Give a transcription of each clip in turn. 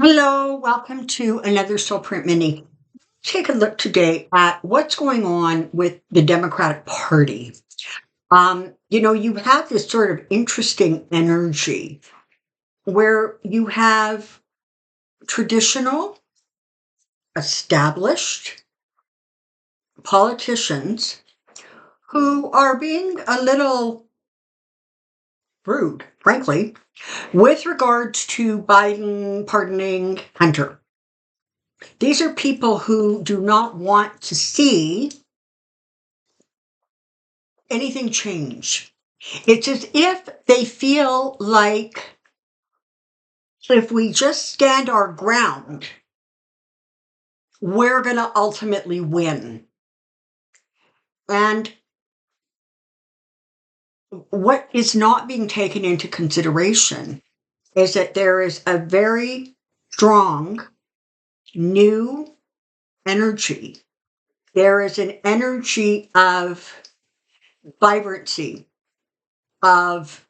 Hello, welcome to another Soulprint Mini. Take a look today at what's going on with the Democratic Party. You have this sort of interesting energy where you have traditional, established politicians who are being a little rude, frankly, with regards to Biden pardoning Hunter. These are people who do not want to see anything change. It's as if they feel like if we just stand our ground, we're going to ultimately win. And what is not being taken into consideration is that there is a very strong new energy. There is an energy of vibrancy, of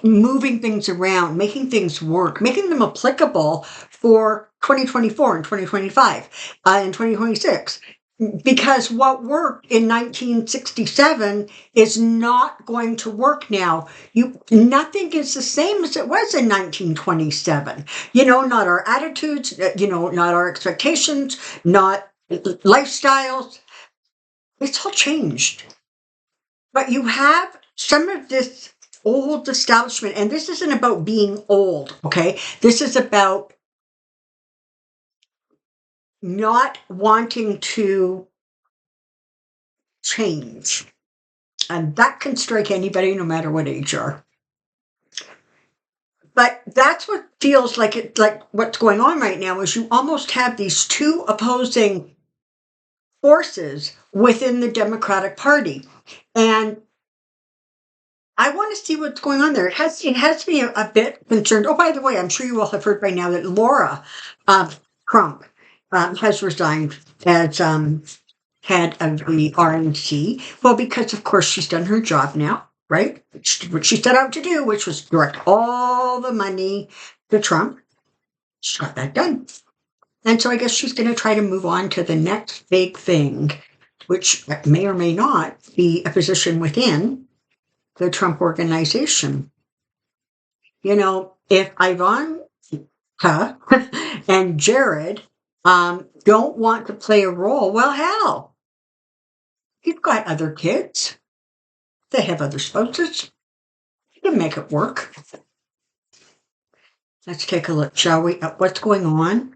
moving things around, making things work, making them applicable for 2024 and 2025 and 2026. Because what worked in 1967 is not going to work now. Nothing is the same as it was in 1927. Not our attitudes, not our expectations, not lifestyles. It's all changed. But you have some of this old establishment, and this isn't about being old, okay? This is about not wanting to change. And that can strike anybody, no matter what age you are. But that's what feels like what's going on right now is you almost have these two opposing forces within the Democratic Party. And I want to see what's going on there. It has me a bit concerned. Oh, by the way, I'm sure you all have heard by now that Laura Trump has resigned as head of the RNC. Well, because of course she's done her job now, right? What she set out to do, which was direct all the money to Trump. She got that done. And so I guess she's going to try to move on to the next big thing, which may or may not be a position within the Trump organization. If Ivanka and Jared don't want to play a role, well, hell, you've got other kids. They have other spouses. You can make it work. Let's take a look, shall we, at what's going on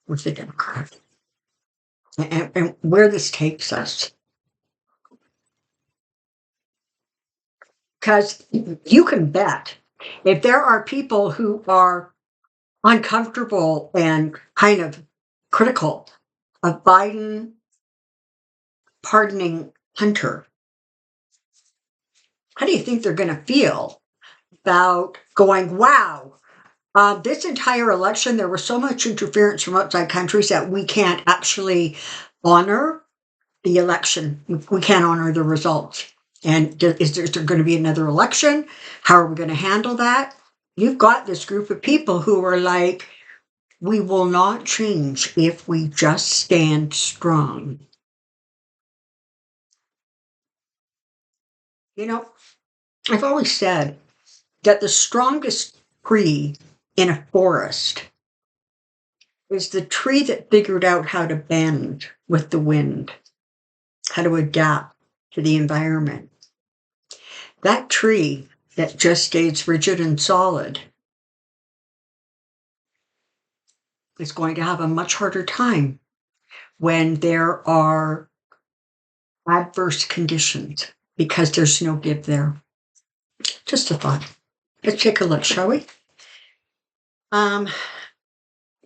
with the Democrats and where this takes us. Because you can bet if there are people who are uncomfortable and kind of critical of Biden pardoning Hunter, how do you think they're going to feel about going, wow, this entire election, there was so much interference from outside countries that we can't actually honor the election. We can't honor the results. And is there going to be another election? How are we going to handle that? You've got this group of people who are like, we will not change if we just stand strong. I've always said that the strongest tree in a forest is the tree that figured out how to bend with the wind, how to adapt to the environment. That tree that just stays rigid and solid is going to have a much harder time when there are adverse conditions because there's no give there. Just a thought. Let's take a look, shall we?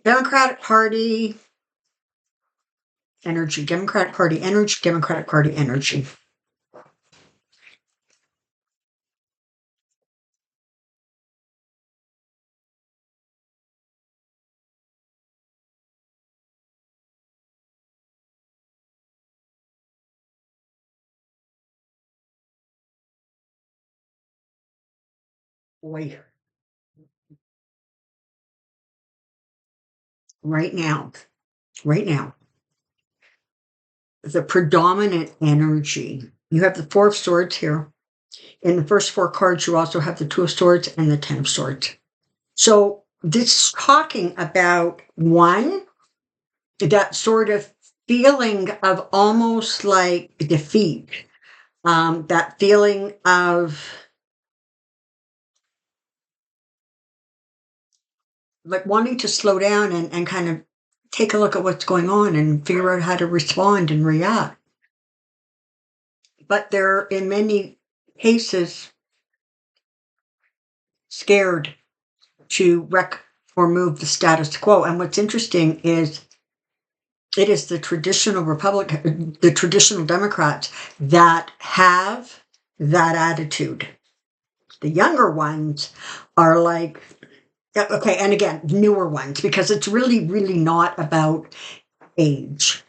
Democratic Party energy, Democratic Party energy, Democratic Party energy. Boy, right now, right now, the predominant energy, you have the Four of Swords here. In the first four cards, you also have the Two of Swords and the Ten of Swords. So this is talking about one, that sort of feeling of almost like defeat, that feeling of like wanting to slow down and kind of take a look at what's going on and figure out how to respond and react. But they're in many cases scared to wreck or move the status quo. And what's interesting is it is the traditional the traditional Democrats that have that attitude. The younger ones are like, okay, and again, newer ones, because it's really, really not about age.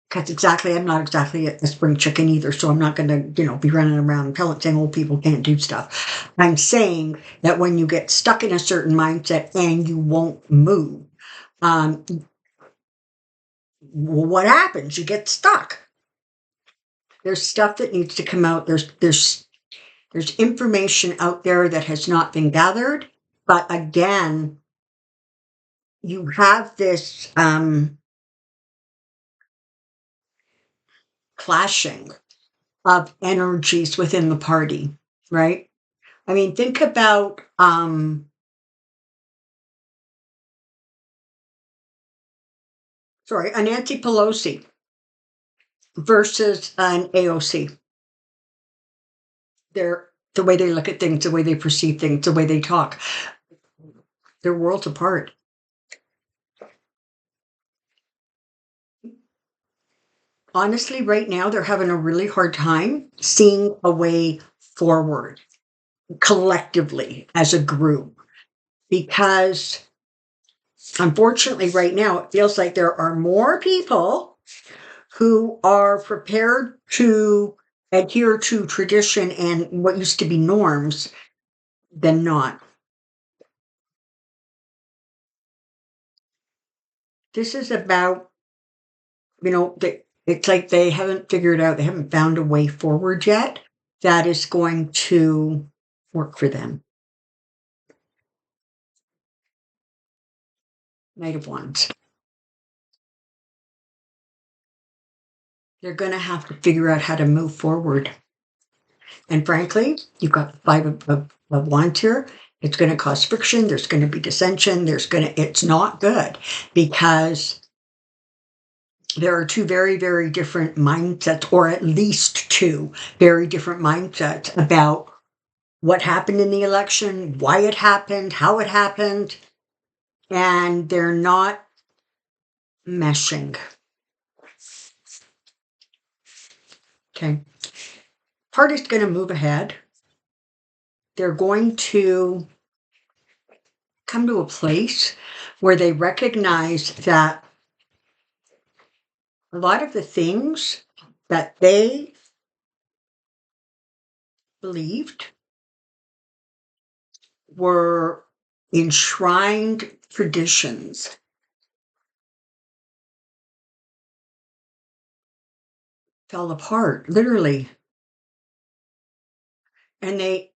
Because I'm not exactly a spring chicken either, so I'm not going to, be running around saying old people can't do stuff. I'm saying that when you get stuck in a certain mindset and you won't move, um, what happens? You get stuck. There's stuff that needs to come out. There's information out there that has not been gathered, but again, you have this clashing of energies within the party, right? I mean, think about a Nancy Pelosi versus an AOC. The way they look at things, the way they perceive things, the way they talk, they're worlds apart. Honestly, right now, they're having a really hard time seeing a way forward collectively as a group because unfortunately, right now, it feels like there are more people who are prepared to adhere to tradition and what used to be norms than not. This is about, it's like they haven't figured out, they haven't found a way forward yet that is going to work for them. Knight of Wands. They're going to have to figure out how to move forward. And frankly, you've got Five of Wands here. It's going to cause friction. There's going to be dissension. It's not good because there are two very, very different mindsets, or at least two very different mindsets about what happened in the election, why it happened, how it happened, and they're not meshing. Okay. Party's going to move ahead. They're going to come to a place where they recognize that a lot of the things that they believed were enshrined traditions fell apart, literally. And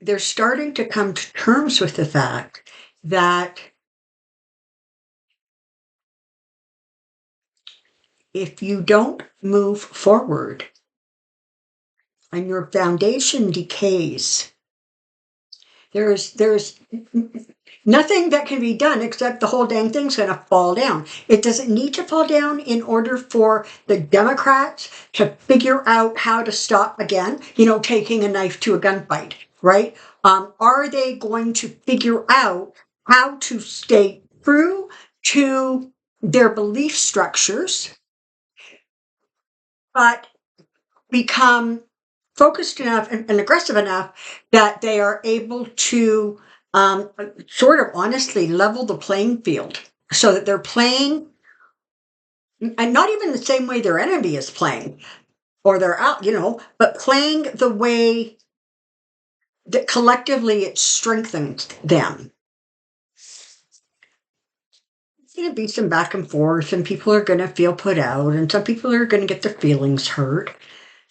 they're starting to come to terms with the fact that if you don't move forward and your foundation decays, there's nothing that can be done except the whole dang thing's going to fall down. It doesn't need to fall down in order for the Democrats to figure out how to stop again, taking a knife to a gunfight, right? Are they going to figure out how to stay true to their belief structures, but become focused enough and aggressive enough that they are able to sort of honestly level the playing field so that they're playing, and not even the same way their enemy is playing or they're out, but playing the way that collectively it strengthens them. going to be some back and forth, and people are going to feel put out, and some people are going to get their feelings hurt.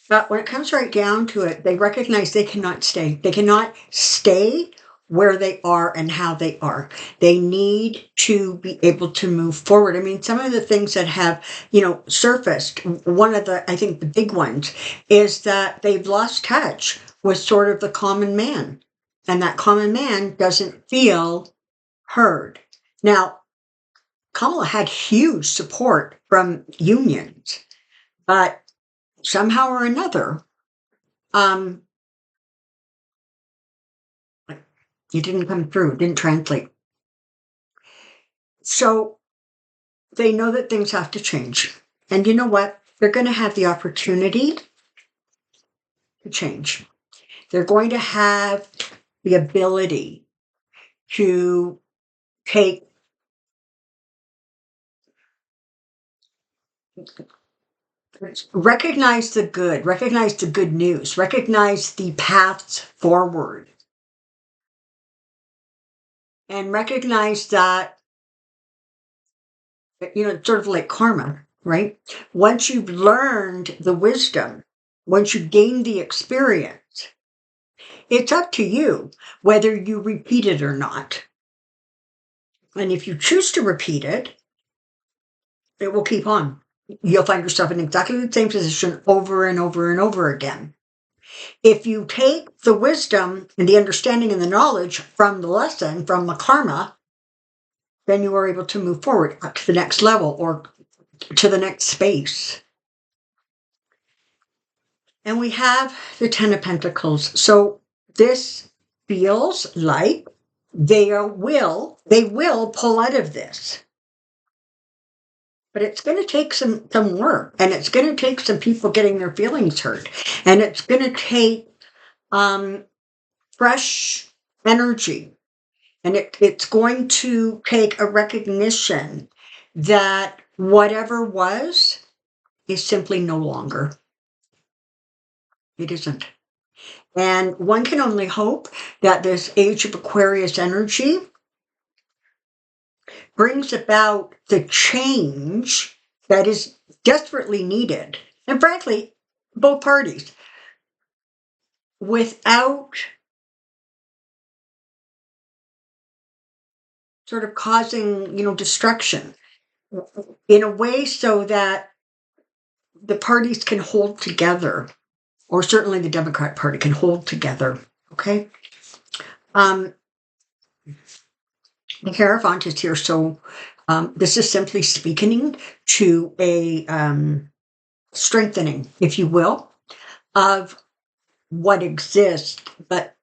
But when it comes right down to it, they recognize they cannot stay. They cannot stay where they are and how they are. They need to be able to move forward. I mean, some of the things that have, surfaced, one of the, I think the big ones, is that they've lost touch with sort of the common man. And that common man doesn't feel heard. Now, Kamala had huge support from unions, but somehow or another, it didn't come through, it didn't translate. So they know that things have to change. And you know what? They're going to have the opportunity to change. They're going to have the ability to recognize the good news, recognize the paths forward, and recognize that, it's sort of like karma, right? Once you've learned the wisdom, once you've gained the experience, it's up to you whether you repeat it or not. And if you choose to repeat it, it will keep on. You'll find yourself in exactly the same position over and over and over again. If you take the wisdom and the understanding and the knowledge from the lesson, from the karma, then you are able to move forward up to the next level or to the next space. And we have the Ten of Pentacles. So this feels like they will pull out of this. But it's going to take some work, and it's going to take some people getting their feelings hurt, and it's going to take fresh energy, and it's going to take a recognition that whatever was is simply no longer. It isn't. And one can only hope that this Age of Aquarius energy brings about the change that is desperately needed. And frankly, both parties, without sort of causing, destruction in a way so that the parties can hold together, or certainly the Democrat Party can hold together. Okay. The Hierophant is here, so this is simply speaking to a strengthening, if you will, of what exists, but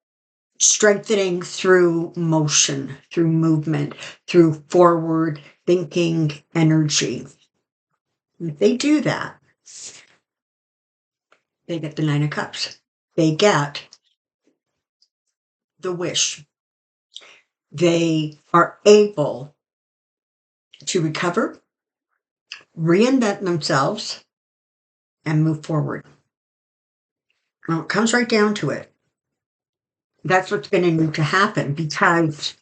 strengthening through motion, through movement, through forward thinking energy. If they do that, they get the Nine of Cups. They get the wish. They are able to recover, reinvent themselves, and move forward. Well, it comes right down to it. That's what's going to need to happen, because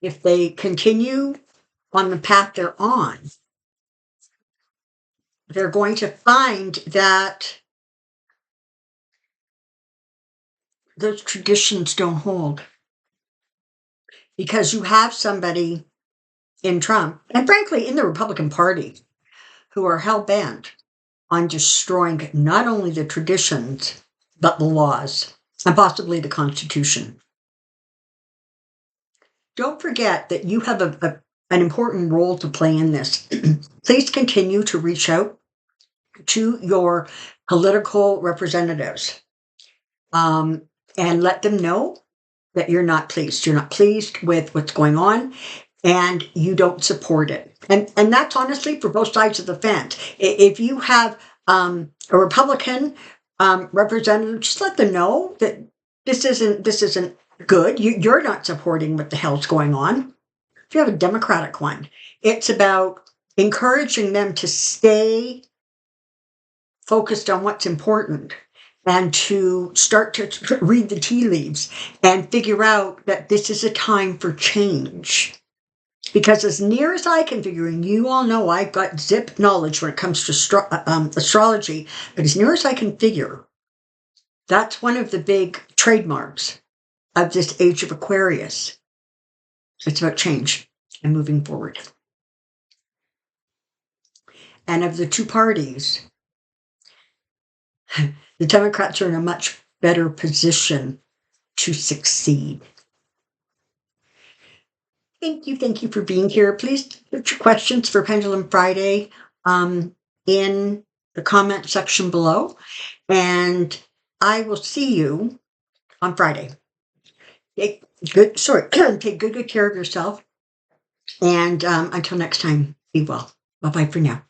if they continue on the path they're on, they're going to find that those traditions don't hold. Because you have somebody in Trump, and frankly in the Republican Party, who are hell-bent on destroying not only the traditions, but the laws, and possibly the Constitution. Don't forget that you have an important role to play in this. Please continue to reach out to your political representatives and let them know that you're not pleased. You're not pleased with what's going on, and you don't support it. And that's honestly for both sides of the fence. If you have a Republican representative, just let them know that this isn't good. You're not supporting what the hell's going on. If you have a Democratic one, it's about encouraging them to stay focused on what's important and to start to read the tea leaves and figure out that this is a time for change. Because as near as I can figure, and you all know I've got zip knowledge when it comes to astrology, but as near as I can figure, that's one of the big trademarks of this age of Aquarius. It's about change and moving forward. And of the two parties, the Democrats are in a much better position to succeed. Thank you for being here. Please put your questions for Pendulum Friday in the comment section below, and I will see you on Friday. Take good care of yourself, and until next time, be well. Bye-bye for now.